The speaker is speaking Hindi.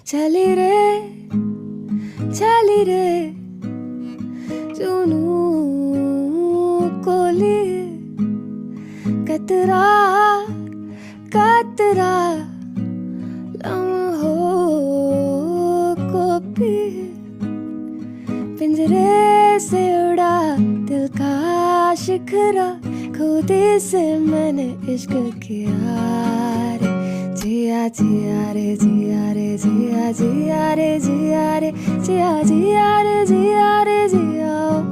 चली रे जुनू कोली कतरा कतरा लम्हों को भी पिंजरे से उड़ा दिल का शिखरा खुदी से मैंने इश्क किया रे जिया जिया रे जिया रे जिया जिया रे जिया रे जिया जिया रे जिया रे जिया